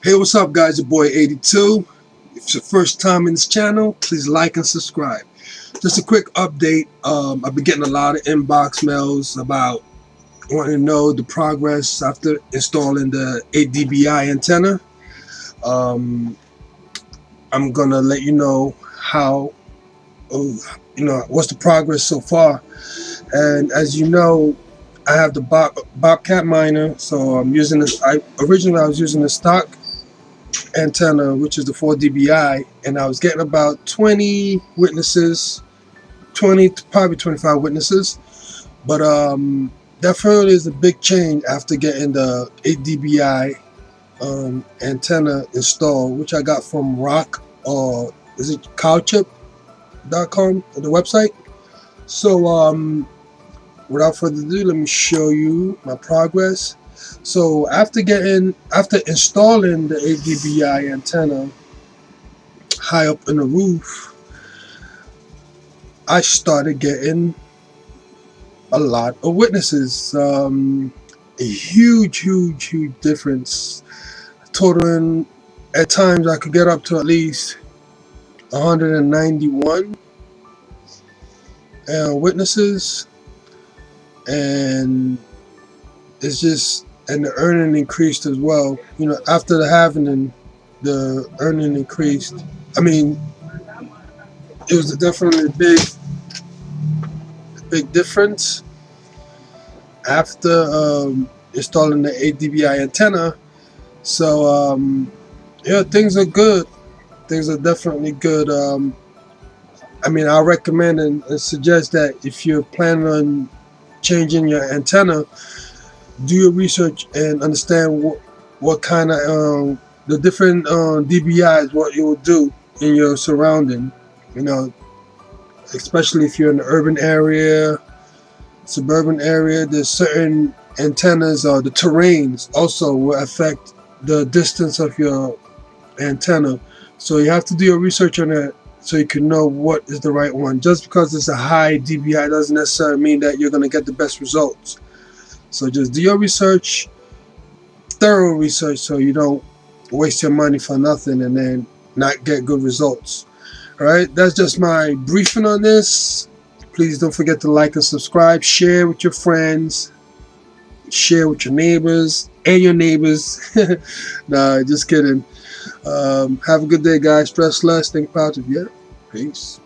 Hey, what's up, guys? Your boy 82. If it's your first time in this channel, please like and subscribe. Just a quick update. I've been getting a lot of inbox mails about wanting to know the progress after installing the 8dbi antenna. I'm gonna let you know how, what's the progress so far. And as you know, I have the Bobcat MIner, so I'm using this. Originally I was using the stock antenna, which is the 4 dBi, and I was getting about 20 witnesses, 20 to probably 25 witnesses. But definitely is a big change after getting the 8 dBi antenna installed, which I got from Rock, or is it cowchip.com, the website. So without further ado, let me show you my progress. So after installing the 8 dBi antenna high up in the roof, I started getting a lot of witnesses. A huge difference, totaling at times I could get up to at least 191 witnesses, and it's just, and the earning increased as well. You know, after the halving, the earning increased. I mean, it was definitely a big difference after installing the 8 dBi antenna. So yeah, things are good. Things are definitely good. I mean, I recommend and suggest that if you're planning on changing your antenna, do your research and understand what kind of the different dBis, what you will do in your surrounding. You know, especially if you're in the urban area, suburban area, there's certain antennas, or the terrains also will affect the distance of your antenna. So you have to do your research on it so you can know what is the right one. Just because it's a high dBi doesn't necessarily mean that you're going to get the best results. So just do your research, thorough research, so you don't waste your money for nothing and then not get good results. Alright, that's just my briefing on this. Please don't forget to like and subscribe, share with your friends, share with your neighbors and your neighbors. Nah, just kidding. Have a good day, guys. Stress less, think positive. Yeah, peace.